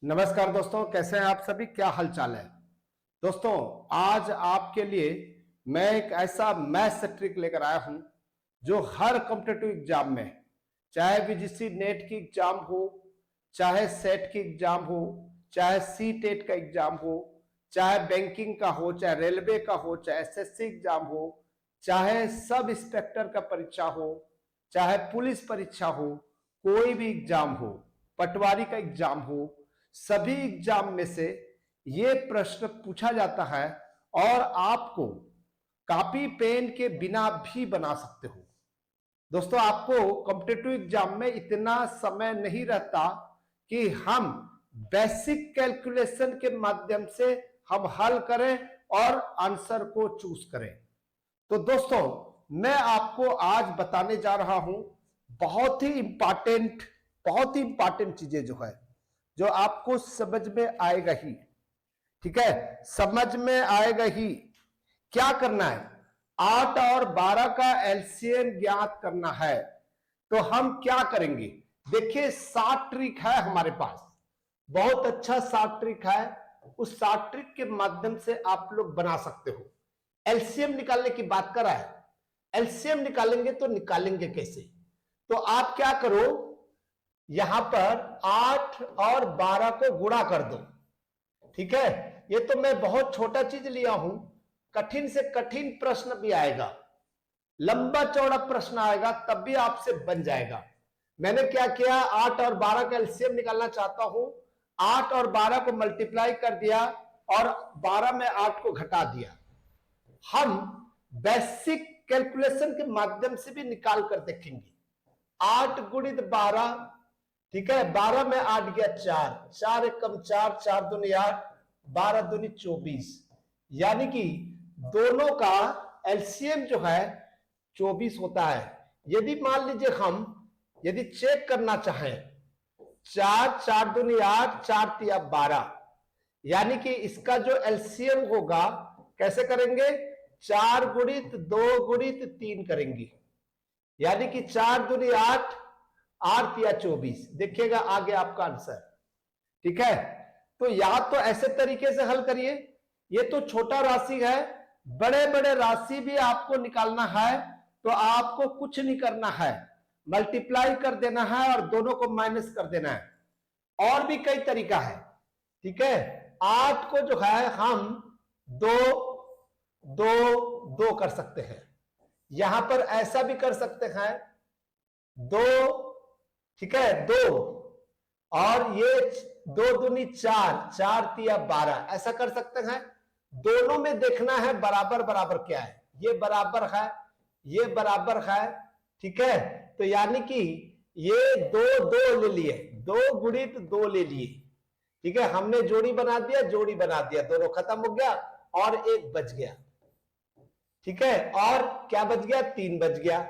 नमस्कार दोस्तों, कैसे हैं आप सभी? क्या हालचाल है दोस्तों? आज आपके लिए मैं एक ऐसा मैथ्स ट्रिक लेकर आया हूं जो हर कॉम्पिटिटिव एग्जाम में, चाहे वीजीसी नेट की एग्जाम हो, चाहे सेट की एग्जाम हो, चाहे सी टेट का एग्जाम हो, चाहे बैंकिंग का हो, चाहे रेलवे का हो, चाहे एसएससी एग्जाम हो, चाहे सब इंस्पेक्टर का परीक्षा हो, चाहे पुलिस परीक्षा हो, कोई भी एग्जाम हो, पटवारी का एग्जाम हो, सभी एग्जाम में से ये प्रश्न पूछा जाता है और आपको कॉपी पेन के बिना भी बना सकते हो। दोस्तों, आपको कॉम्पिटिटिव एग्जाम में इतना समय नहीं रहता कि हम बेसिक कैलकुलेशन के माध्यम से हम हल करें और आंसर को चूज करें। तो दोस्तों, मैं आपको आज बताने जा रहा हूं बहुत ही इंपॉर्टेंट चीजें जो आपको समझ में आएगा ही। ठीक है, समझ में आएगा ही। क्या करना है? 8 और 12 का एलसीएम ज्ञात करना है। तो हम क्या करेंगे? देखिए, 7 ट्रिक है हमारे पास, बहुत अच्छा 7 ट्रिक है। उस 7 ट्रिक के माध्यम से आप लोग बना सकते हो। एलसीएम निकालने की बात कर रहा है। एलसीएम निकालेंगे तो निकालेंगे कैसे? तो आप क्या करो, यहां पर 8 और 12 को गुणा कर दो। ठीक है, ये तो मैं बहुत छोटा चीज लिया हूं। कठिन से कठिन प्रश्न भी आएगा, लंबा चौड़ा प्रश्न आएगा, तब भी आपसे बन जाएगा। मैंने क्या किया, 8 और 12 का एलसीएम निकालना चाहता हूं। 8 और 12 को मल्टीप्लाई कर दिया और 12 में 8 को घटा दिया। हम बेसिक कैलकुलेशन के माध्यम से भी निकाल कर देखेंगे। 8 गुणित 12, ठीक है, 12 में 8 गया 4, 4 एकम 4, 4 दूनी 8, 12 दूनी 24। यानी कि दोनों का एलसीएम जो है 24 होता है। यदि मान लीजिए हम यदि चेक करना चाहें, 4, 4 दूनी 8, 4 तिया 12, यानी कि इसका जो एलसीएम होगा कैसे करेंगे? 4 गुणित 2 गुणित 3 करेंगे, यानी कि 4 दूनी 8, 8 या 24। देखिएगा आगे आपका आंसर। ठीक है, तो या तो ऐसे तरीके से हल करिए, ये तो छोटा राशि है। बड़े बड़े राशि भी आपको निकालना है तो आपको कुछ नहीं करना है, मल्टीप्लाई कर देना है और दोनों को माइनस कर देना है। और भी कई तरीका है। ठीक है, 8 को जो है हम 2 2 2 कर सकते हैं। यहां पर ऐसा भी कर सकते हैं 2, ठीक है, 2, और ये 2 दूनी 4, 4 तिया 12, ऐसा कर सकते हैं। दोनों में देखना है बराबर बराबर क्या है। ये बराबर है, ये बराबर है। ठीक है, तो यानी कि ये 2 2 ले लिए, 2 गुणित 2 ले लिए। ठीक है, हमने जोड़ी बना दिया, जोड़ी बना दिया, दोनों खत्म हो गया और एक बच गया। ठीक है, और क्या बच गया? 3 बच गया।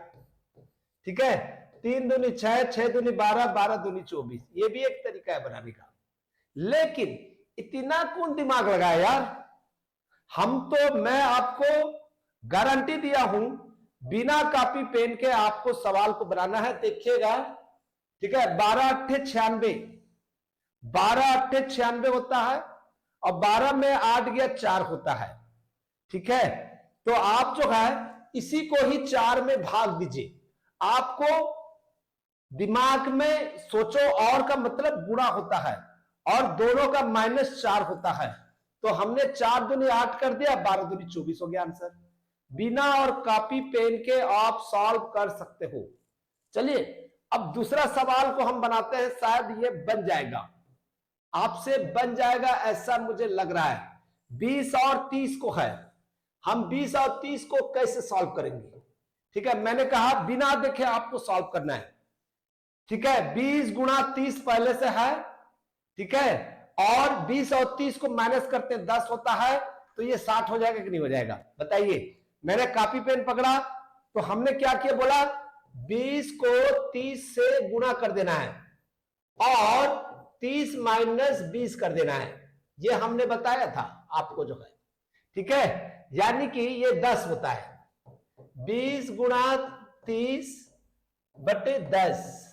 ठीक है, 3 दूनी 6, 6 दूनी 12, 12 दूनी 24। ये भी एक तरीका है बनाने का। लेकिन इतना कौन दिमाग लगाया यार? मैं आपको गारंटी दिया हूं, बिना कॉपी पेन के आपको सवाल को बनाना है। देखिएगा, ठीक है, 12 अट्ठे 96, 12 अट्ठे 96 होता है और 12 में 8 गया 4 होता है। ठीक है, तो आप जो है इसी को ही 4 में भाग दीजिए। आपको दिमाग में सोचो, और का मतलब गुणा होता है और दोनों का -4 होता है। तो हमने 4 दूनी 8 कर दिया, 12 दूनी 24 हो गया आंसर। बिना और कॉपी पेन के आप सॉल्व कर सकते हो। चलिए, अब दूसरा सवाल को हम बनाते हैं, शायद ये बन जाएगा, आपसे बन जाएगा ऐसा मुझे लग रहा है। 20 और 30 को है, हम 20 और 30 को कैसे सॉल्व करेंगे? ठीक है, मैंने कहा बिना देखे आपको सॉल्व करना है। ठीक है, 20 गुणा 30 पहले से है। ठीक है, और 20 और 30 को माइनस करते हैं 10 होता है, तो ये 60 हो जाएगा कि नहीं हो जाएगा? बताइए। मैंने कॉपी पेन पकड़ा तो हमने क्या किया, बोला 20 को 30 से गुणा कर देना है और 30 माइनस 20 कर देना है। ये हमने बताया था आपको जो है। ठीक है, यानी कि ये 10 होता है। 20 गुणा 30 बटे 10,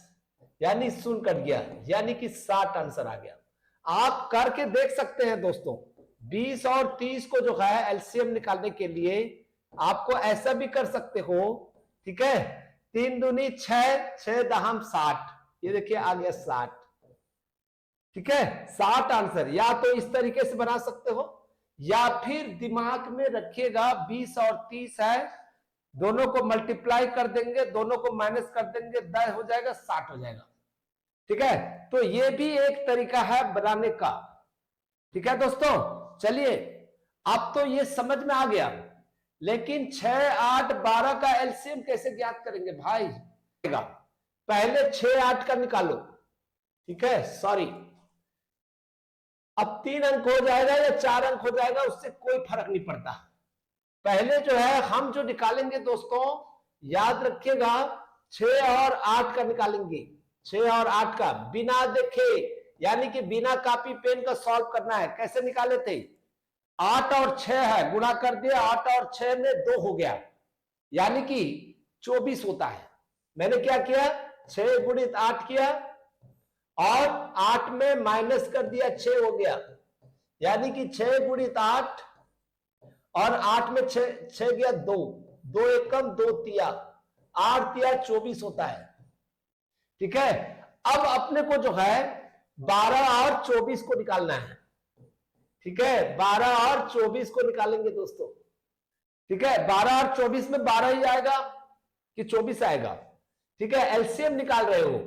यानी 0 कट गया, यानी कि 60 आंसर आ गया। आप करके देख सकते हैं दोस्तों। 20 और 30 को जो है एलसीएम निकालने के लिए आपको ऐसा भी कर सकते हो, ठीक है। 3 दूनी 6, 6 दहम 60, ये देखिए आ गया 60, ठीक है। 60 आंसर। या तो इस तरीके से बना सकते हो, या फिर दिमाग में रखिएगा 20 और 30 है, दोनों को मल्टीप्लाई कर देंगे, दोनों को माइनस कर देंगे, 10 हो जाएगा, 60 हो जाएगा, ठीक है। तो ये भी एक तरीका है बनाने का, ठीक है दोस्तों। चलिए, अब तो ये समझ में आ गया, लेकिन 6, 8, 12 का एलसीएम कैसे ज्ञात करेंगे भाई? पहले 6, 8 का निकालो, ठीक है। सॉरी, अब 3 अंक हो जाएगा या 4 अंक हो जाएगा, उससे कोई फर्क नहीं पड़ता। पहले जो है हम जो निकालेंगे दोस्तों, याद रखिएगा 6 और 8 का निकालेंगे। 6 और 8 का बिना देखे, यानी कि बिना कॉपी पेन का सॉल्व करना है। कैसे निकाले थे? 8 और 6 है, गुणा कर दिया, 8 और 6 में 2 हो गया, यानी कि 24 होता है। मैंने क्या किया? 6 गुणित 8 किया और 8 में माइनस कर दिया, 6 हो गया, यानी कि 6 गुणित 8 और 8 में 6 गया 2, 2 एकम 2 तिया, 8 तिया 24 होता है, ठीक है। अब अपने को जो है 12 और 24 को निकालना है, ठीक है। 12 और 24 को निकालेंगे दोस्तों, ठीक है। 12 और 24 में 12 ही आएगा कि 24 आएगा, ठीक है। एलसीएम निकाल रहे हो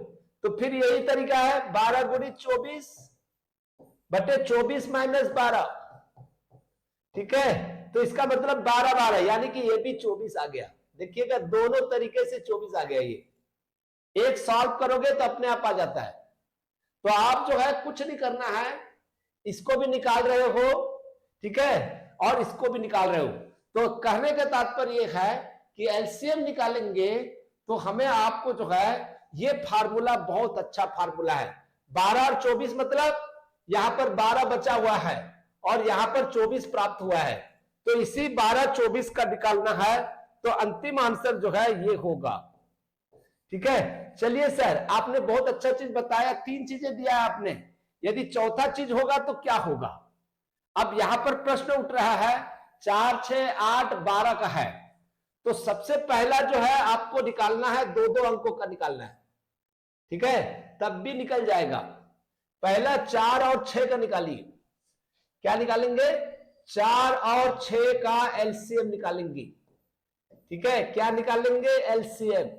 तो फिर यही तरीका है, 12 गुणित 24 बटे 24 माइनस 12, ठीक है। तो इसका मतलब 12 12, यानी कि ये भी 24 आ गया। देखिएगा दोनों तरीके से 24 आ गया। ये एक सॉल्व करोगे तो अपने आप आ जाता है। तो आप जो है कुछ नहीं करना है, इसको भी निकाल रहे हो, ठीक है, और इसको भी निकाल रहे हो। तो कहने का तात्पर्य यह है कि एलसीएम निकालेंगे तो हमें आपको जो है ये फार्मूला बहुत अच्छा फार्मूला है। 12 और 24 मतलब यहां पर 12 बचा हुआ है और यहां पर 24 प्राप्त हुआ है, तो इसी 12 24 का निकालना है, तो अंतिम आंसर जो है ये होगा, ठीक है। चलिए सर, आपने बहुत अच्छा चीज बताया, 3 चीजें दिया है आपने, यदि चौथा चीज होगा तो क्या होगा? अब यहां पर प्रश्न उठ रहा है 4, 6, 8, 12 का है, तो सबसे पहला जो है आपको निकालना है 2-2 अंकों का निकालना है, ठीक है, तब भी निकल जाएगा। पहला 4 और 6 का निकालिए। क्या निकालेंगे? 4 और 6 का एलसीएम निकालेंगे, ठीक है। क्या निकालेंगे? एलसीएम।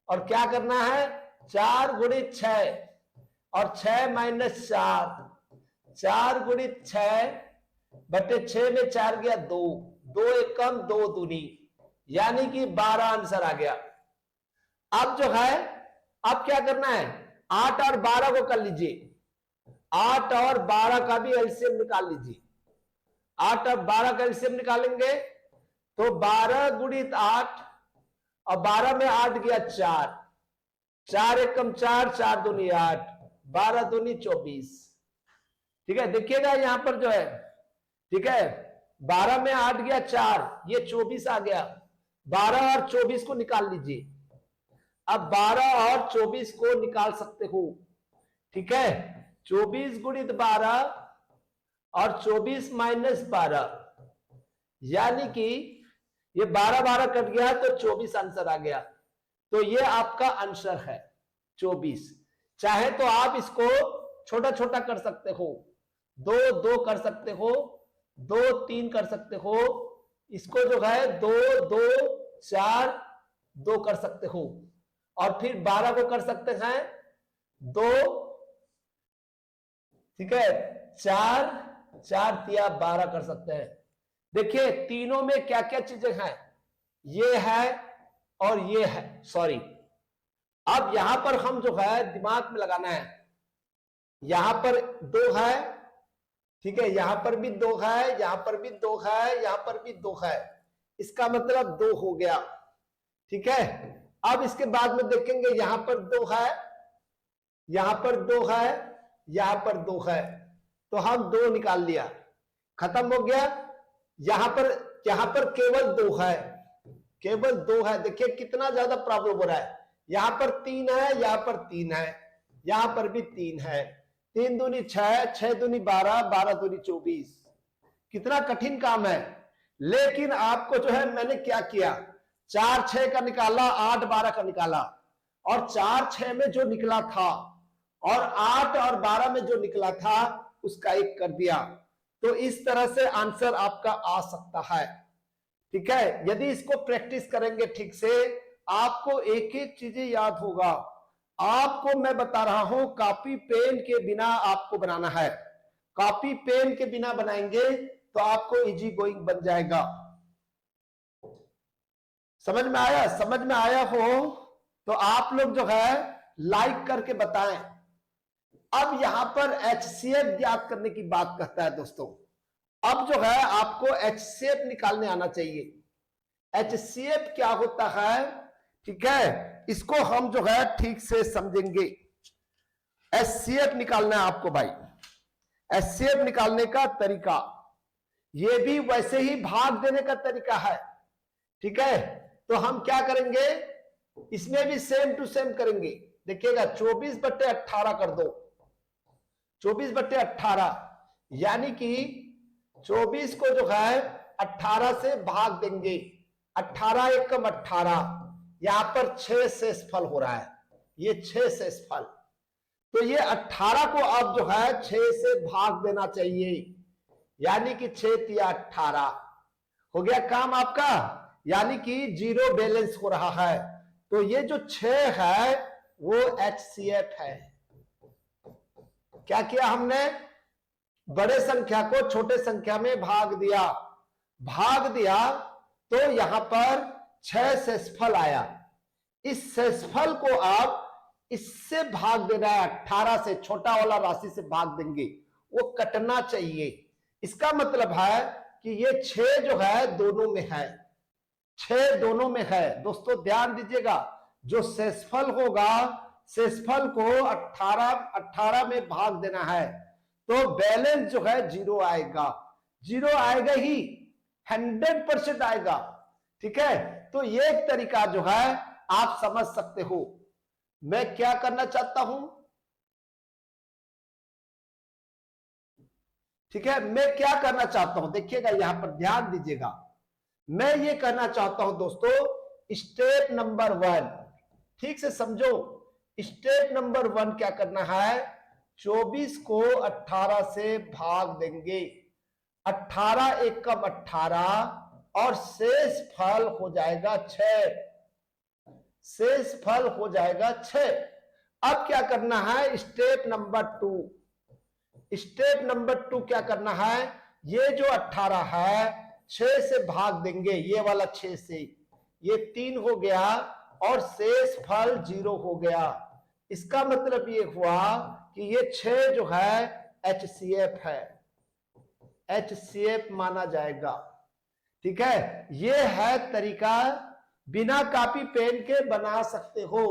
और क्या करना है? 4 गुणित 6 और 6 माइनस 4, 4 गुणित 6 बटे 6 में 4 गया 2, 2 एकम 2 दूनी, यानी कि 12 आंसर आ गया। अब जो है, अब क्या करना है? 8 और 12 को कर लीजिए, 8 और 12 का भी एलसीएम निकाल लीजिए। 8 और 12 का एलसीएम निकालेंगे तो 12 गुणित 8 और 12 में 8 गया 4, 4 एकम 4, 4 दूनी 8, 12 दूनी 24, ठीक है। देखिएगा यहां पर जो है, ठीक है, 12 में 8 गया 4, ये 24 आ गया। 12 और 24 को निकाल लीजिए। अब 12 और 24 को निकाल सकते हो, ठीक है। 24 गुणित 12 और 24 माइनस 12, यानी कि ये 12 12 कट गया तो 24 आंसर आ गया। तो ये आपका आंसर है 24। चाहे तो आप इसको छोटा छोटा कर सकते हो, 2 2 कर सकते हो, 2 3 कर सकते हो, इसको जो है 2 2 4 2 कर सकते हो, और फिर 12 को कर सकते हैं 2, ठीक है, 4 4 तिया 12 कर सकते हैं। देखिए तीनों में क्या क्या चीजें हैं, ये है और ये है, सॉरी। अब यहां पर हम जो है दिमाग में लगाना है, यहां पर 2 है, ठीक है, यहां पर भी 2 है, यहां पर भी 2 है, यहां पर भी 2 है, इसका मतलब 2 हो गया, ठीक है। अब इसके बाद में देखेंगे यहां पर 2 है, यहां पर 2 है, यहां पर 2 है, तो हम 2 निकाल लिया, खत्म हो गया। यहां पर केवल 2 है, केवल 2 है। देखिए कितना ज्यादा प्रॉब्लम हो रहा है, यहां पर 3 है, यहां पर 3 है, यहां पर भी 3 है, 3 दूनी 6, 6 दूनी 12, 12 दूनी 24। कितना कठिन काम है, लेकिन आपको जो है मैंने क्या किया, 4 6 का निकाला, 8 12 का निकाला, और 4 6 में जो निकला था और 8 और 12 में जो निकला था उसका 1 कर दिया। तो इस तरह से आंसर आपका आ सकता है। ठीक है, यदि इसको प्रैक्टिस करेंगे ठीक से, आपको एक एक चीजें याद होगा। आपको मैं बता रहा हूं, कॉपी पेन के बिना आपको बनाना है। कॉपी पेन के बिना बनाएंगे तो आपको इजी गोइंग बन जाएगा। समझ में आया? समझ में आया हो तो आप लोग जो है लाइक करके बताएं। अब यहां पर HCF ज्ञात करने की बात कहता है दोस्तों। अब जो है आपको HCF निकालने आना चाहिए। HCF क्या होता है, ठीक है, इसको हम जो है ठीक से समझेंगे। HCF निकालना है आपको भाई। HCF निकालने का तरीका ये भी वैसे ही भाग देने का तरीका है। ठीक है, तो हम क्या करेंगे, इसमें भी सेम टू सेम करेंगे। देखिएगा 24/18 कर दो, 24/18, यानी कि 24 को जो है 18 से भाग देंगे। 18 एकम 18, यहां पर 6 शेषफल हो रहा है, ये 6 शेषफल। तो ये 18 को अब जो है 6 से भाग देना चाहिए, यानी कि 6 तिया 18 हो गया काम आपका, यानी कि 0 बैलेंस हो रहा है। तो ये जो 6 है वो HCF है। क्या किया हमने, बड़े संख्या को छोटे संख्या में भाग दिया, तो यहां पर 6 शेषफल आया। इस शेषफल को आप इससे भाग देना है, 18 से, छोटा वाला राशि से भाग देंगे, वो कटना चाहिए। इसका मतलब है कि ये 6 जो है दोनों में है, 6 दोनों में है। दोस्तों ध्यान दीजिएगा, जो शेषफल होगा, शेषफल को 18 में भाग देना है, तो बैलेंस जो है 0 आएगा। 0 आएगा ही, 100% आएगा। ठीक है, तो ये एक तरीका जो है आप समझ सकते हो। मैं क्या करना चाहता हूं, ठीक है, मैं क्या करना चाहता हूं, देखिएगा यहां पर ध्यान दीजिएगा। मैं ये कहना चाहता हूं दोस्तों, स्टेप नंबर 1 ठीक से समझो। स्टेप नंबर 1 क्या करना है, 24 को 18 से भाग देंगे, 18 एकम 18, और शेष फल हो जाएगा 6, शेष फल हो जाएगा 6। अब क्या करना है, स्टेप नंबर 2, स्टेप नंबर 2 क्या करना है, ये जो 18 है 6 से भाग देंगे, ये वाला 6 से, ये 3 हो गया, और शेष फल 0 हो गया। इसका मतलब ये हुआ कि ये 6 जो है HCF है, HCF माना जाएगा। ठीक है, ये है तरीका, बिना कॉपी पेन के बना सकते हो।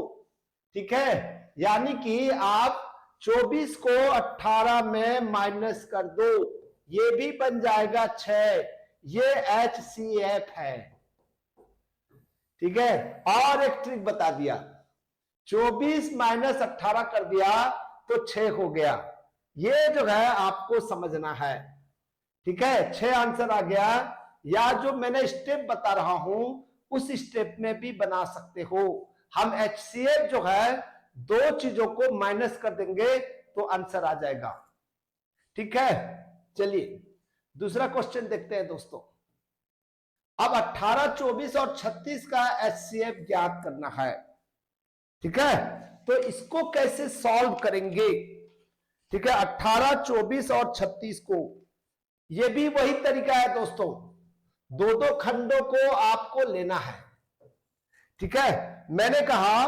ठीक है, यानी कि आप 24 को 18 में माइनस कर दो, ये भी बन जाएगा 6, ये HCF है। ठीक है, और एक ट्रिक बता दिया, 24 माइनस 18 कर दिया तो 6 हो गया। ये जो है आपको समझना है। ठीक है, 6 आंसर आ गया। या जो मैंने स्टेप बता रहा हूं उस स्टेप में भी बना सकते हो। हम HCF जो है 2 चीजों को माइनस कर देंगे तो आंसर आ जाएगा। ठीक है, चलिए दूसरा क्वेश्चन देखते हैं दोस्तों। अब 18, 24 और 36 का HCF ज्ञात करना है। ठीक है, तो इसको कैसे सॉल्व करेंगे। ठीक है, 18, 24 और 36 को, ये भी वही तरीका है दोस्तों, 2-2 खंडों को आपको लेना है। ठीक है, मैंने कहा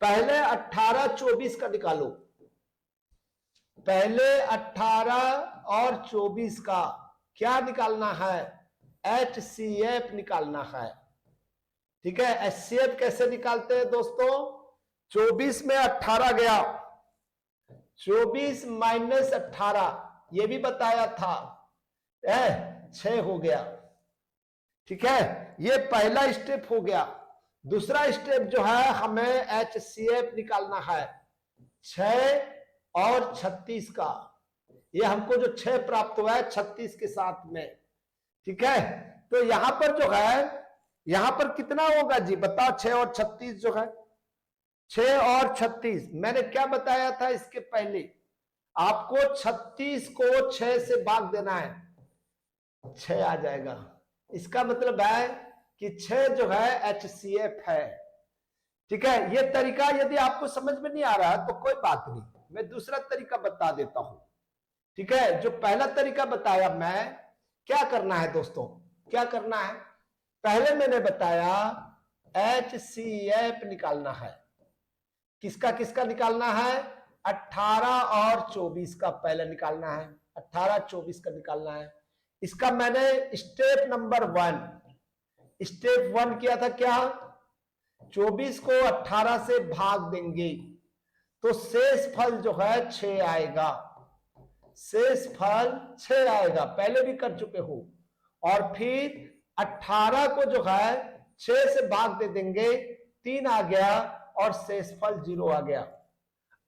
पहले 18 24 का निकालो, पहले 18 और 24 का क्या निकालना है, HCF निकालना है। ठीक है, HCF कैसे निकालते हैं दोस्तों, 24 में 18 गया, 24 माइनस 18 ये भी बताया था, 6 हो गया। ठीक है, ये पहला स्टेप हो गया। दूसरा स्टेप जो है हमें HCF निकालना है, 6 और 36 का, ये हमको जो 6 प्राप्त हुआ है 36 के साथ में, ठीक है। तो यहां पर जो है, यहां पर कितना होगा जी बताओ, 6 और 36 जो है, 6 और 36, मैंने क्या बताया था इसके पहले, आपको 36 को 6 से भाग देना है, 6 आ जाएगा। इसका मतलब है कि 6 जो है HCF है, ठीक है। ये तरीका यदि आपको समझ में नहीं आ रहा है तो कोई बात नहीं, मैं दूसरा तरीका बता देता हूं, ठीक है। जो पहला तरीका बताया मैं, क्या करना है दोस्तों, क्या करना है, पहले मैंने बताया HCF निकालना है, किसका किसका निकालना है, 18 और 24 का पहले निकालना है, 18 24 का निकालना है। इसका मैंने स्टेप नंबर 1 किया था, क्या, 24 को 18 से भाग देंगे तो शेष फल जो है 6 आएगा, शेष फल 6 आएगा, पहले भी कर चुके हो। और फिर 18 को जो है 6 से भाग दे देंगे, 3 आ गया और शेषफल 0 आ गया।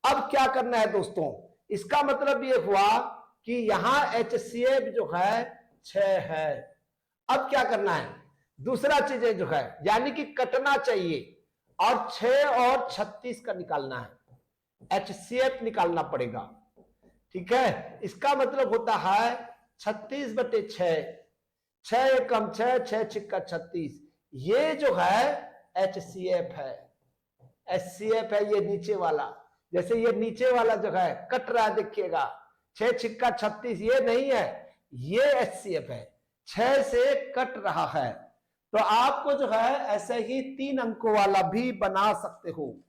अब क्या करना है दोस्तों, इसका मतलब ये हुआ कि यहां HCF जो है 6 है। अब क्या करना है, दूसरा चीजें जो है, यानी कि कटना चाहिए और 6 और 36 का निकालना है, HCF निकालना पड़ेगा, ठीक है। इसका मतलब होता है 36/6, 6 एकम 6, 6 छिक्का 36, ये जो है HCF है, HCF है ये नीचे वाला। जैसे ये नीचे वाला जो है कट रहा है, देखिएगा 6 छिक्का 36, ये नहीं है, ये HCF है, 6 से कट रहा है। तो आपको जो है ऐसे ही 3 अंकों वाला भी बना सकते हो।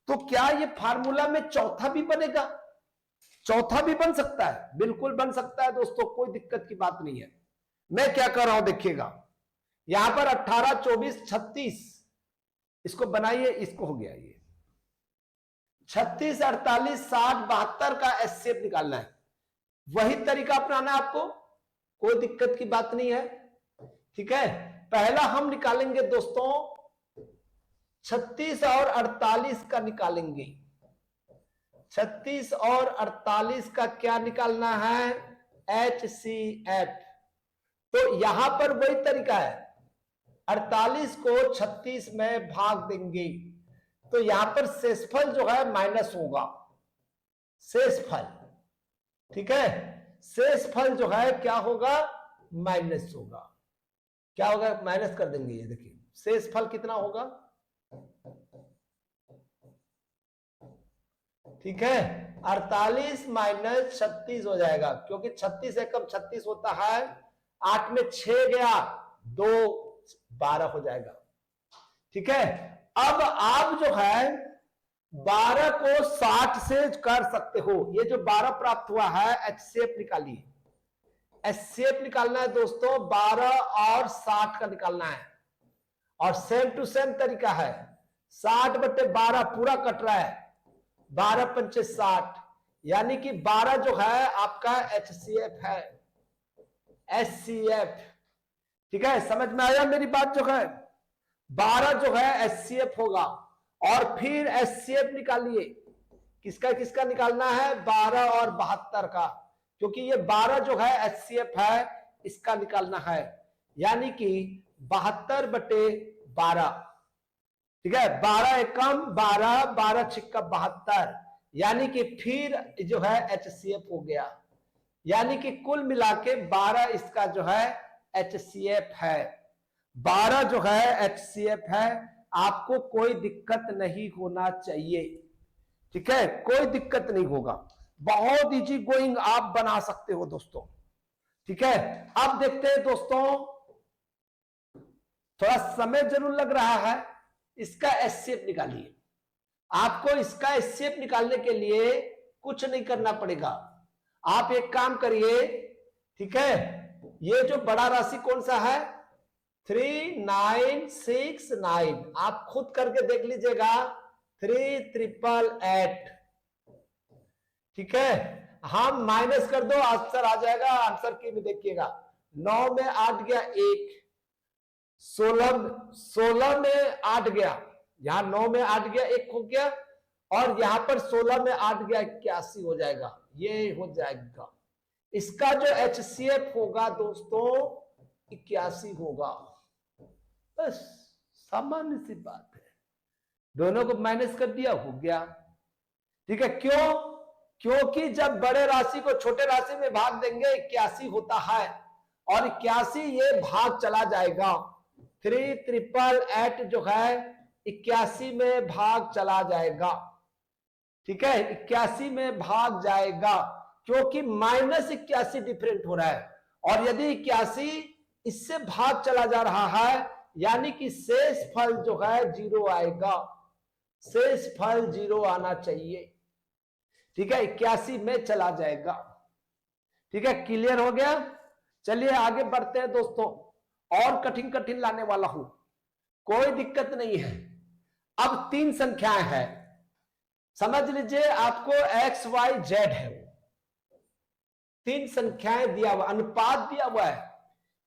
तो क्या ये फार्मूला में चौथा भी बनेगा, चौथा भी बन सकता है, बिल्कुल बन सकता है दोस्तों, कोई दिक्कत की बात नहीं है। मैं क्या कर रहा हूं देखिएगा, यहां पर 18 24 36, इसको बनाइए, इसको हो गया ये 36 48 60 72 का HCF निकालना है, वही तरीका अपनाना है आपको, कोई दिक्कत की बात नहीं है, ठीक है। पहला हम निकालेंगे दोस्तों 36 और 48 का निकालेंगे, 36 और 48 का क्या निकालना है, HCF। तो यहां पर वही तरीका है, 48 को 36 में भाग देंगे तो यहां पर शेषफल जो है माइनस होगा, शेषफल, ठीक है, शेषफल जो है क्या होगा, माइनस होगा, क्या होगा, माइनस कर देंगे। ये देखिए शेषफल कितना होगा, ठीक है, 48 माइनस 36 हो जाएगा, क्योंकि 36 एकम 36 होता है, 8 में 6 गया, 2 12 हो जाएगा, ठीक है। अब आप जो है 12 को 60 से कर सकते हो, ये जो 12 प्राप्त हुआ है HCF निकालिए, HCF निकालना है दोस्तों, 12 और 60 का निकालना है, और सेम टू सेम तरीका है, 60/12 पूरा कट रहा है, 12 पंचे 60, यानी कि 12 जो है आपका HCF है, HCF, ठीक है, समझ में आया मेरी बात, जो है 12 जो है HCF होगा। और फिर HCF निकालिए, किसका किसका निकालना है, 12 और 72 का, क्योंकि ये 12 जो है HCF है, इसका निकालना है, यानी कि 72/12, ठीक है, 12 एकम 12, 12 छिक्का 72, यानी कि फिर जो है HCF हो गया, यानी कि कुल मिला के 12 इसका जो है HCF है, 12 जो है HCF है। आपको कोई दिक्कत नहीं होना चाहिए, ठीक है, कोई दिक्कत नहीं होगा, बहुत इजी गोइंग आप बना सकते हो दोस्तों, ठीक है। अब देखते हैं दोस्तों, थोड़ा समय जरूर लग रहा है, इसका HCF निकालिए। आपको इसका HCF निकालने के लिए कुछ नहीं करना पड़ेगा, आप एक काम करिए, ठीक है, ये जो बड़ा राशि कौन सा है, 3969, आप खुद करके देख लीजिएगा, 3888, ठीक है, हम माइनस कर दो, आंसर आ जाएगा, आंसर की भी देखिएगा, 9 में 8 गया 1, 16 में 8 गया, यहां 9 में 8 गया, 1 हो गया, और यहां पर 16 में 8 गया 81 हो जाएगा, ये हो जाएगा। इसका जो HCF होगा दोस्तों 81 होगा। बस सामान्य सी बात है, दोनों को माइनस कर दिया, हो गया। ठीक है, क्यों? क्योंकि जब बड़े राशि को छोटे राशि में भाग देंगे 81 होता है, और 81 ये भाग चला जाएगा, 3888 जो है 81 में भाग चला जाएगा। ठीक है, 81 में भाग जाएगा, क्योंकि -81 डिफरेंट हो रहा है, और यदि 81 इससे भाग चला जा रहा है, यानी कि शेष फल जो है 0 आएगा, शेष फल 0 आना चाहिए। ठीक है, 81 में चला जाएगा। ठीक है, क्लियर हो गया? चलिए आगे बढ़ते हैं दोस्तों, और कठिन कठिन लाने वाला हूं, कोई दिक्कत नहीं है। अब 3 संख्याएं हैं, समझ लीजिए आपको x y z है, 3 संख्याएं दिया हुआ, अनुपात दिया हुआ है,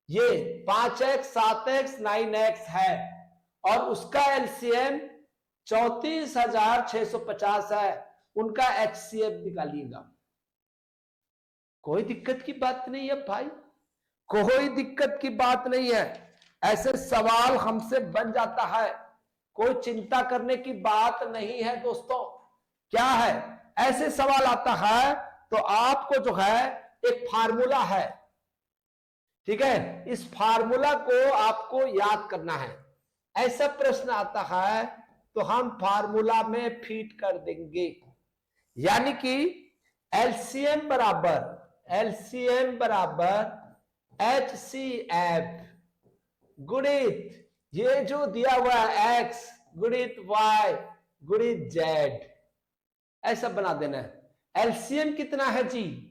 ये 5x 7x 9x है, और उसका एलसीएम 34,650 है, उनका HCF निकालिएगा। कोई दिक्कत की बात नहीं है भाई, कोई दिक्कत की बात नहीं है, ऐसे सवाल हमसे बन जाता है, कोई चिंता करने की बात नहीं है दोस्तों। क्या है, ऐसे सवाल आता है तो आपको जो है एक फार्मूला है, ठीक है, इस फार्मूला को आपको याद करना है। ऐसा प्रश्न आता है तो हम फार्मूला में फिट कर देंगे, यानी कि एलसीएम बराबर HCF गुणित ये जो दिया हुआ है x गुणित y गुणित z, ऐसा बना देना है। एलसीएम कितना है जी?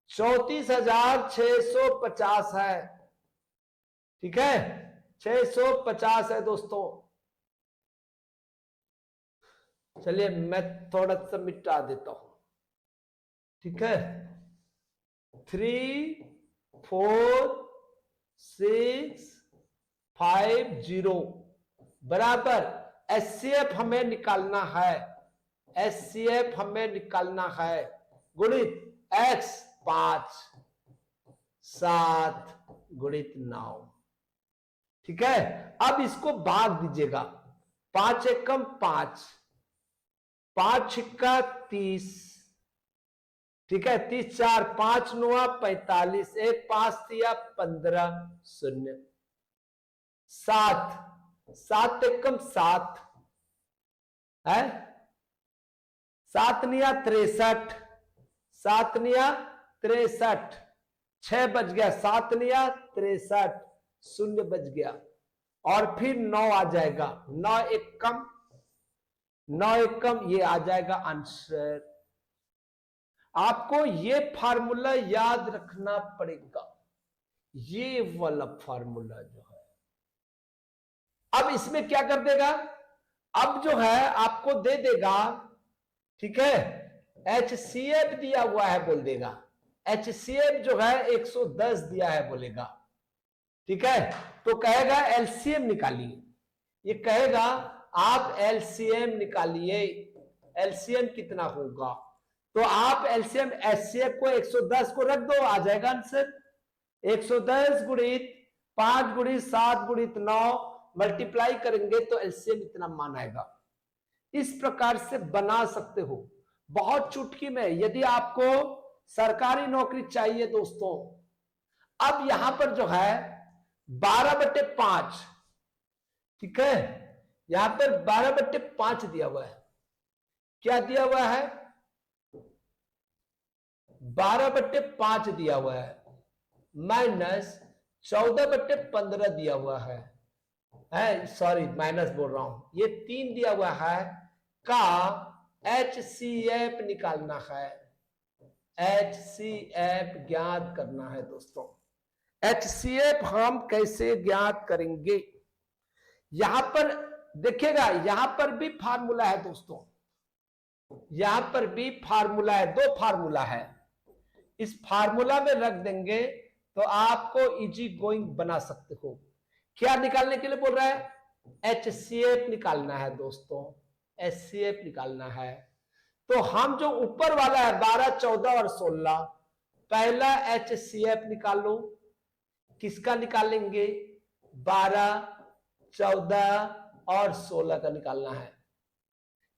34,650 है। ठीक है, 650 है दोस्तों। चलिए मैं थोड़ा सा मिटा देता हूं। ठीक है, 3 4 6 5 0 बराबर HCF हमें निकालना है, HCF हमें निकालना है, गुणित x 5 7 गुणित 9। ठीक है, अब इसको भाग दीजिएगा, 5 एकम 5, 5 छिक्का 30, ठीक है, 30 4 5 9 45, 1 5 दिया 15 0, 7 7 एकम 7 है, 7 निया 63, 7 निया 63, 6 बच गया, 7 निया 63, 0 बच गया, और फिर 9 आ जाएगा, 9 एकम 9 एकम, ये आ जाएगा आंसर। आपको ये फार्मूला याद रखना पड़ेगा, ये वाला फार्मूला जो है। अब इसमें क्या कर देगा, अब जो है आपको दे देगा, ठीक है, HCF दिया हुआ है बोल देगा, HCF जो है 110 दिया है बोलेगा। ठीक है, तो कहेगा एलसीएम निकालिए, ये कहेगा आप एलसीएम निकालिए, एलसीएम कितना होगा, तो आप एलसीएम HCF को 110 को रख दो, आ जाएगा आंसर। 110 गुणित 5 गुणित 7 गुणित 9 मल्टीप्लाई करेंगे तो एलसीएम इतना मान आएगा। इस प्रकार से बना सकते हो, बहुत चुटकी में, यदि आपको सरकारी नौकरी चाहिए दोस्तों। अब यहां पर जो है 12/5, ठीक है, यहां पर 12/5 दिया हुआ है, क्या दिया हुआ है, 12/5 दिया हुआ है, माइनस 14/15 दिया हुआ है, सॉरी माइनस बोल रहा हूं, ये 3 दिया हुआ है का HCF निकालना है, HCF ज्ञात करना है दोस्तों। HCF हम कैसे ज्ञात करेंगे, यहां पर देखिएगा, यहां पर भी फार्मूला है दोस्तों, यहां पर भी फार्मूला है, 2 फार्मूला है, इस फार्मूला में रख देंगे तो आपको इजी गोइंग बना सकते हो। क्या निकालने के लिए बोल रहा है, HCF निकालना है दोस्तों, HCF निकालना है। तो हम जो ऊपर वाला है 12, 14 और 16, पहला HCF निकालो। किसका निकालेंगे? 12, 14 और 16 का निकालना है,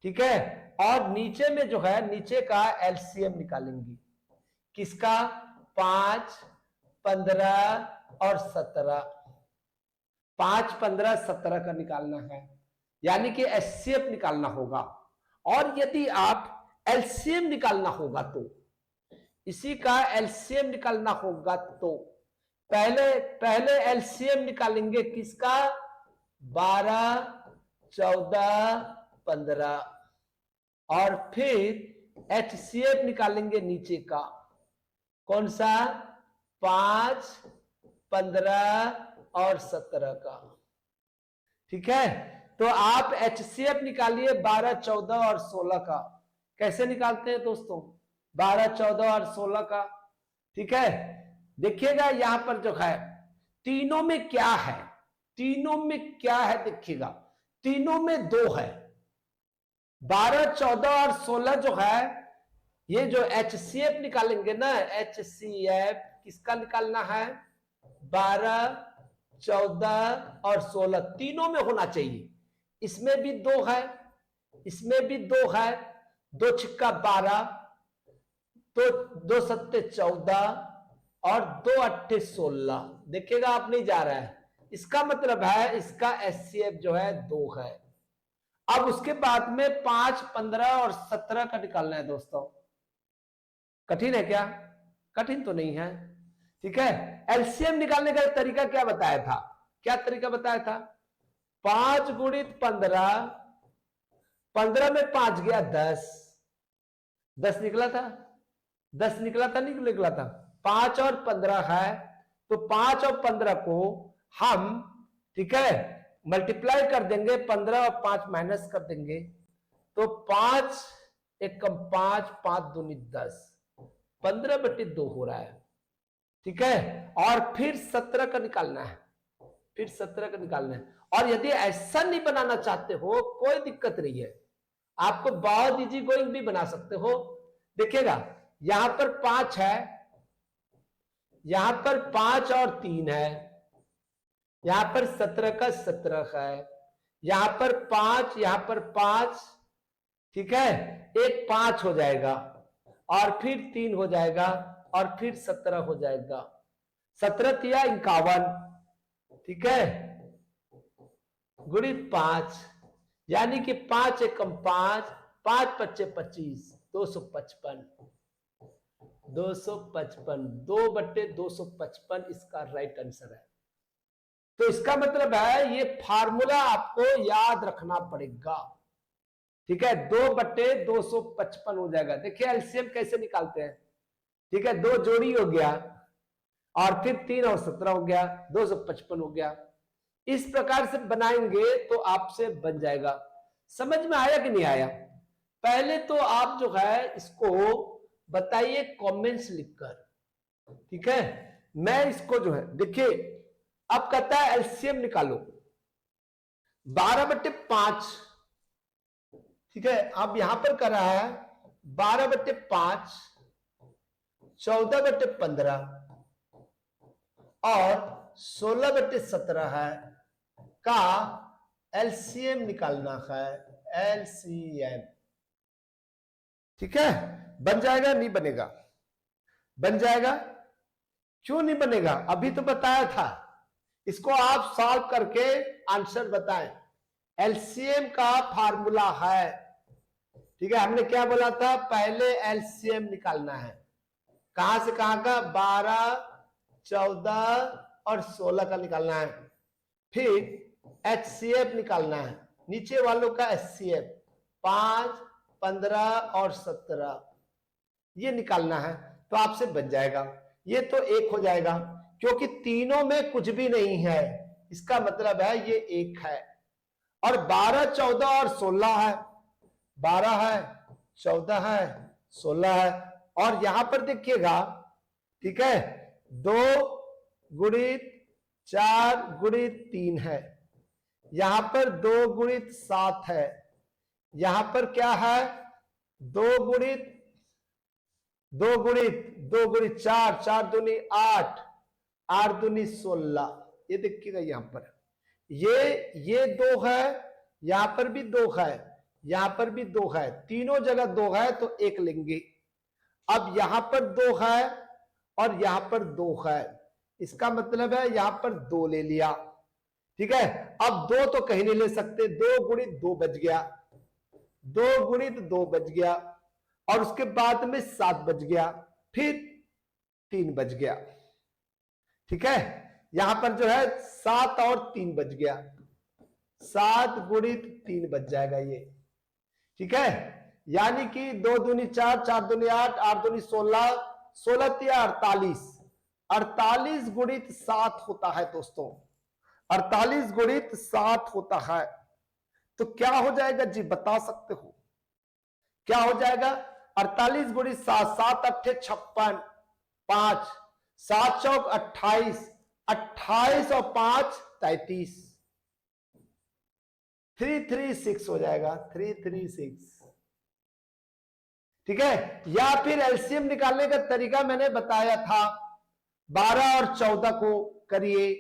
ठीक है। और नीचे में जो है नीचे का LCM निकालेंगे। किसका? 5, 15 और 17। 5, 15, 17 का निकालना है, यानी कि HCF निकालना होगा। और यदि आप LCM निकालना होगा तो, इसी का LCM निकालना होगा तो पहले LCM निकालेंगे। किसका? 12, 14, 15 और फिर HCF निकालेंगे नीचे का। कौन सा? 5, 15 और 17 का, ठीक है। तो आप HCF निकालिए 12, 14 और 16 का। कैसे निकालते हैं दोस्तों? 12, 14 और 16 का, ठीक है। देखिएगा यहां पर जो है तीनों में क्या है, तीनों में क्या है देखिएगा। तीनों में 2 है। 12, 14 और 16 जो है, ये जो HCF निकालेंगे ना, HCF किसका निकालना है? 12, 14 और 16 तीनों में होना चाहिए। इसमें भी 2 है, इसमें भी 2 है। 2 छिक्का 12, तो 2 सत्ते 14 और 2 अट्ठे 16। देखिएगा आप नहीं जा रहा है, इसका मतलब है इसका HCF जो है 2 है। अब उसके बाद में 5, 15 और 17 का निकालना है दोस्तों। कठिन है क्या? कठिन तो नहीं है, ठीक है। LCM निकालने का तरीका क्या बताया था? क्या तरीका बताया था? 5 गुणित 15, 15 में 5 गया 10, 10 निकला था, 10 निकला था, नहीं निकला था। 5 और 15 है, तो 5 और 15 को हम, ठीक है, मल्टीप्लाई कर देंगे। 15 और 5 माइनस कर देंगे, तो 5 एकम 5, 5 दूनी 10, 15/2 हो रहा है, ठीक है। और फिर 17 का निकालना है, फिर 17 का निकालना है। और यदि ऐसा नहीं बनाना चाहते हो, कोई दिक्कत नहीं है, आपको बहुत इजी गोइंग भी बना सकते हो। देखिएगा यहां पर 5 है, यहां पर 5 और 3 है, यहां पर 17 का 17 है, यहां पर 5, यहां पर 5, ठीक है। एक 5 हो जाएगा और फिर 3 हो जाएगा और फिर 17 हो जाएगा। 17 तिया 51, ठीक है, गुणित 5, यानी कि 5 एकम 5, 5 पच्चे 25, 255, 255, 2/255 इसका राइट आंसर है। तो इसका मतलब है ये फार्मूला आपको याद रखना पड़ेगा, ठीक है। 2/255 हो जाएगा। देखिए एलसीएम कैसे निकालते हैं, ठीक है। 2 जोड़ी हो गया और फिर 3 और 17 हो गया, 255 हो गया। इस प्रकार से बनाएंगे तो आपसे बन जाएगा। समझ में आया कि नहीं आया? पहले तो आप जो है इसको बताइए कमेंट्स लिखकर, ठीक है। मैं इसको जो है, देखिए अब कहता है एलसीएम निकालो 12/5, ठीक है। अब यहां पर कर रहा है 12/5, 14/15 और 16/17 है का एलसीएम निकालना है। एलसीएम, ठीक है। बन जाएगा? नहीं बनेगा? बन जाएगा। क्यों नहीं बनेगा? अभी तो बताया था। इसको आप सॉल्व करके आंसर बताएं। एलसीएम का फार्मूला है, ठीक है। हमने क्या बोला था? पहले एलसीएम निकालना है। कहां से कहां का? 12, 14 और 16 का निकालना है। फिर HCF निकालना है, नीचे वालों का HCF 5, 15 और 17 ये निकालना है, तो आपसे बन जाएगा। ये तो 1 हो जाएगा, क्योंकि तीनों में कुछ भी नहीं है, इसका मतलब है ये 1 है। और 12, 14 और 16 है, 12 है, 14 है, 16 है। और यहां पर देखिएगा, ठीक है, 2 गुणित 4 गुणित 3 है, यहां पर 2 गुणित 7 है, यहां पर क्या है, 2 गुणित 4, 4 दूनी 8, 8 दूनी 16। ये देखिएगा यहां पर ये 2 है, यहां पर भी 2 है, यहां पर भी 2 है, तीनों जगह 2 है तो 1 लेंगे। अब यहां पर 2 है और यहां पर 2 है, इसका मतलब है यहां पर 2 ले लिया। ठीक है, अब 2 तो कहीं नहीं ले सकते, 2 गुणित 2 बच गया, 2 गुणित 2 बच गया, और उसके बाद में 7 बच गया, फिर 3 बच गया। ठीक है, यहां पर जो है 7 और 3 बच गया, 7 गुणित 3 बच जाएगा ये। ठीक है, यानी कि 2 दूनी 4, 4 दूनी 8, 8 दूनी 16, 16 तिया 48, 48 गुणित 7 होता है दोस्तों, 48 गुणित 7 होता है। तो क्या हो जाएगा जी, बता सकते हो क्या हो जाएगा? 48 गुणित 7, 7 अट्ठे 56, 5 7 चौक 28, 28 और 5 33, 336 हो जाएगा, 336। ठीक है, या फिर एलसीएम निकालने का तरीका मैंने बताया था, 12 और 14 को करिए।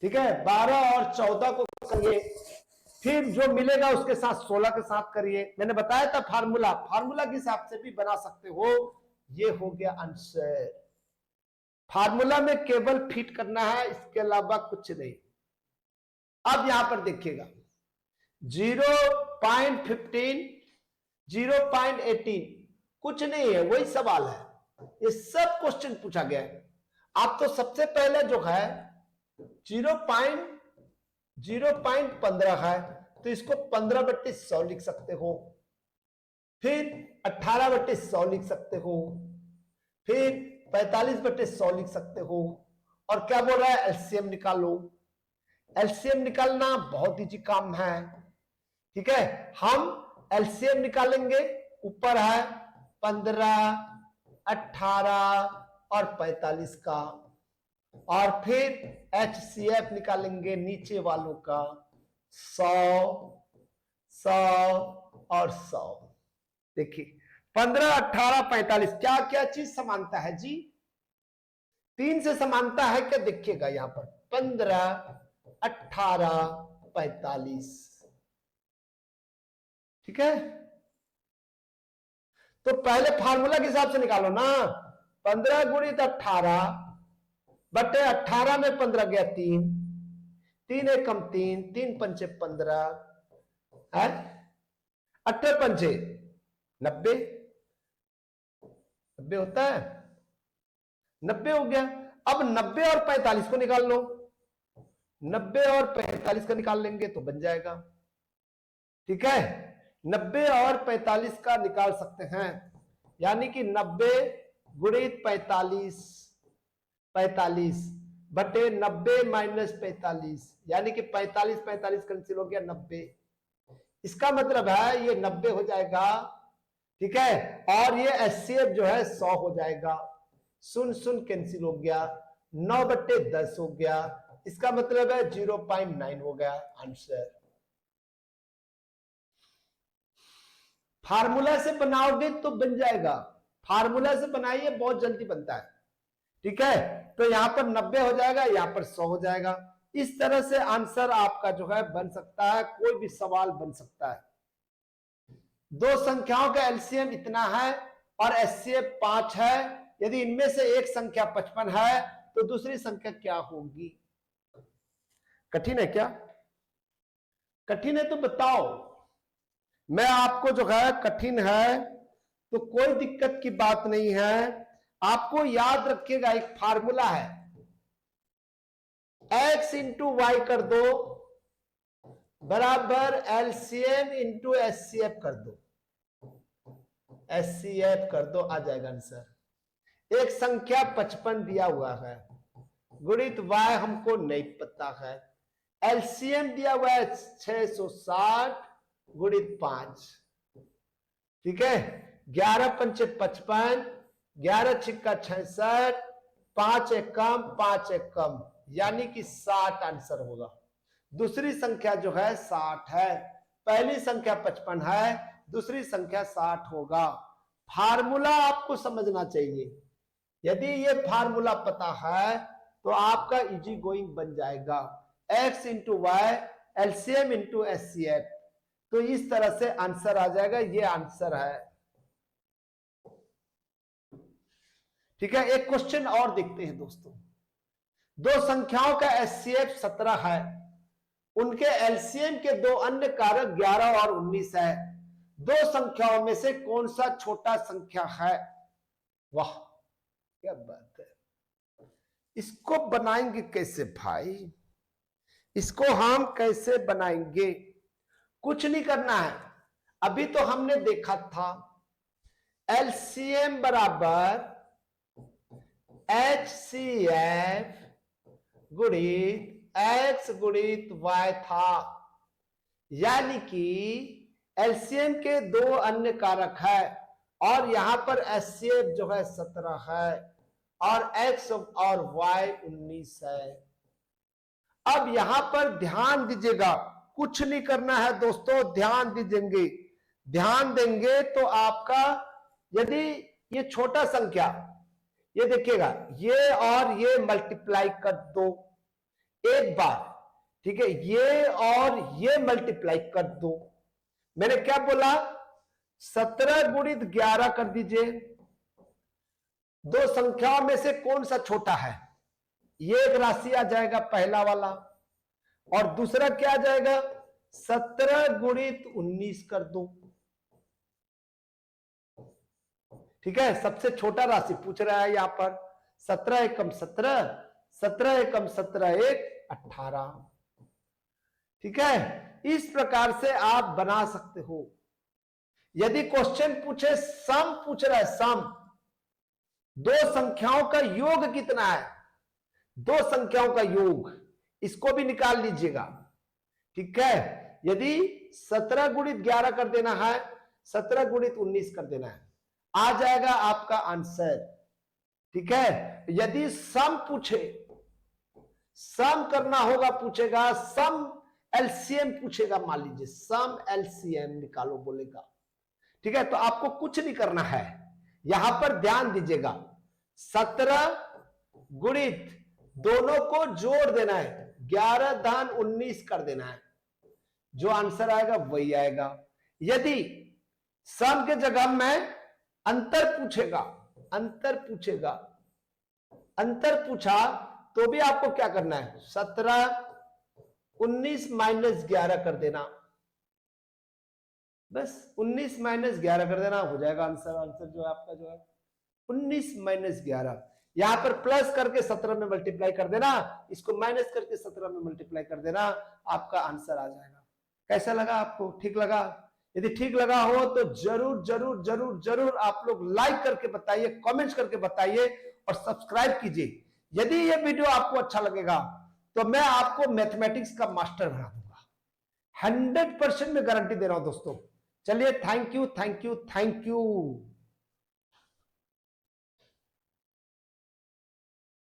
ठीक है, 12 और 14 को करिए, फिर जो मिलेगा उसके साथ 16 के साथ करिए। मैंने बताया था फार्मूला, फार्मूला के हिसाब से भी बना सकते हो। ये हो गया आंसर। फार्मूला में केवल फिट करना है, इसके अलावा कुछ नहीं। अब यहां पर देखिएगा 0.15, 0.18 कुछ नहीं है, वही सवाल है, ये सब क्वेश्चन पूछा गया है। आप तो सबसे पहले जो है 0.15 है, तो इसको 15/100 लिख सकते हो, फिर 18/100 लिख सकते हो, फिर 45/100 लिख सकते हो। और क्या बोल रहा है, एलसीएम निकालो। एलसीएम निकालना बहुत इजी काम है। ठीक है, हम एलसीएम निकालेंगे, ऊपर है 15, 18 और 45 का, और फिर एचसीएफ निकालेंगे नीचे वालों का, 100, 100 और 100। देखिए 15, 18, 45 क्या क्या चीज समानता है जी? 3 से समानता है क्या? देखिएगा यहां पर 15, 18, 45। ठीक है, तो पहले फार्मूला के हिसाब से निकालो ना, 15 गुणित 18 बटे 18 में 15 गया 3, 3 एकम 3, 3 पंचे 15 है, 8 पंचे 90, 90 होता है, 90 हो गया। अब 90 और 45 को निकाल लो, 90 और 45 का निकाल लेंगे तो बन जाएगा। ठीक है, 90 और 45 का निकाल सकते हैं, यानी कि 90 गुणित 45, 45 बटे 90 माइनस 45, यानी कि 45 45 कैंसिल हो गया 90। इसका मतलब है ये 90 हो जाएगा। ठीक है, और ये एचसीएफ जो है 100 हो जाएगा, 0 कैंसिल हो गया, 9/10 हो गया, इसका मतलब है 0.9 हो गया आंसर। फार्मूला से बनाओगे तो बन जाएगा, फार्मूला से बनाइए बहुत जल्दी बनता है। ठीक है, तो यहां पर 90 हो जाएगा, यहां पर 100 हो जाएगा। इस तरह से आंसर आपका जो है बन सकता है, कोई भी सवाल बन सकता है। दो संख्याओं का एलसीएम इतना है और एचसीएफ 5 है, यदि इनमें से एक संख्या 55 है तो दूसरी संख्या क्या होगी? कठिन है क्या? कठिन है तो बताओ, मैं आपको जो है कठिन है तो कोई दिक्कत की बात नहीं है। आपको याद रखिएगा एक फार्मूला है, x इंटू वाई कर दो बराबर एलसीएम इंटू एचसीएफ कर दो, एचसीएफ कर दो, आ जाएगा आंसर। एक संख्या 55 दिया हुआ है, गुणित y हमको नहीं पता है, एलसीएम दिया हुआ है 660 गुणित 5। ठीक है, 11 पंचे 55, 11 छिक्का 66, 5 एकम 5 एकम, यानी कि 60 आंसर होगा। दूसरी संख्या जो है 60 है, पहली संख्या 55 है, दूसरी संख्या 60 होगा। फार्मूला आपको समझना चाहिए। यदि ये फार्मूला पता है तो आपका इजी गोइंग बन जाएगा। x into y LCM into HCF, तो इस तरह से आंसर आ जाएगा। ये आंसर है। ठीक है, एक क्वेश्चन और देखते हैं दोस्तों। दो संख्याओं का एचसीएफ 17 है, उनके एलसीएम के दो अन्य कारक 11 और 19 है। दो संख्याओं में से कौन सा छोटा संख्या है? वाह क्या बात है। इसको बनाएंगे कैसे भाई? इसको हम कैसे बनाएंगे? कुछ नहीं करना है। अभी तो हमने देखा था एलसीएम बराबर एचसीएफ गुणित एक्स गुणित वाई था, यानी कि एलसीएम के दो अन्य कारक है और यहां पर एचसीएफ जो है 17 है और एक्स और वाई 19 है। अब यहां पर ध्यान दीजिएगा, कुछ नहीं करना है दोस्तों, ध्यान दीजिएंगे। ध्यान देंगे तो आपका, यदि ये छोटा संख्या, ये देखिएगा, ये और ये मल्टीप्लाई कर दो एक बार, ठीक है, ये और ये मल्टीप्लाई कर दो। मैंने क्या बोला? 17 गुणित 11 कर दीजिए। दो संख्याओं में से कौन सा छोटा है? ये एक राशि आ जाएगा पहला वाला, और दूसरा क्या आ जाएगा? 17 गुणित 19 कर दो। ठीक है, सबसे छोटा राशि पूछ रहा है यहां पर। 17 एकम 17, 17 एकम 17 एक 18। ठीक है, इस प्रकार से आप बना सकते हो। यदि क्वेश्चन पूछे, सम पूछ रहा है, सम, दो संख्याओं का योग कितना है? दो संख्याओं का योग, इसको भी निकाल लीजिएगा। ठीक है, यदि 17 गुणित 11 कर देना है, 17 गुणित 19 कर देना है, आ जाएगा आपका आंसर। ठीक है, यदि सम पूछे, सम करना होगा, पूछेगा सम एलसीएम पूछेगा, मान लीजिए सम एलसीएम निकालो बोलेगा। ठीक है, तो आपको कुछ नहीं करना है, यहां पर ध्यान दीजिएगा। 17 गुणित दोनों को जोड़ देना है, 11 धन 19 कर देना है, जो आंसर आएगा वही आएगा। यदि सम के जगह में अंतर पूछेगा, अंतर पूछेगा, अंतर पूछा तो भी आपको क्या करना है? 17 19 माइनस 11 कर देना, बस 19 माइनस 11 कर देना, हो जाएगा आंसर। आंसर जो है आपका जो है 19 माइनस 11, यहां पर प्लस करके 17 में मल्टीप्लाई कर देना, इसको माइनस करके 17 में मल्टीप्लाई कर देना, आपका आंसर आ जाएगा। कैसा लगा आपको? ठीक लगा? यदि ठीक लगा हो तो जरूर जरूर जरूर जरूर आप लोग लाइक करके बताइए, कमेंट्स करके बताइए और सब्सक्राइब कीजिए। यदि ये वीडियो आपको अच्छा लगेगा तो मैं आपको मैथमेटिक्स का मास्टर बना दूंगा, 100% में गारंटी दे रहा हूं दोस्तों। चलिए, thank you thank you thank you.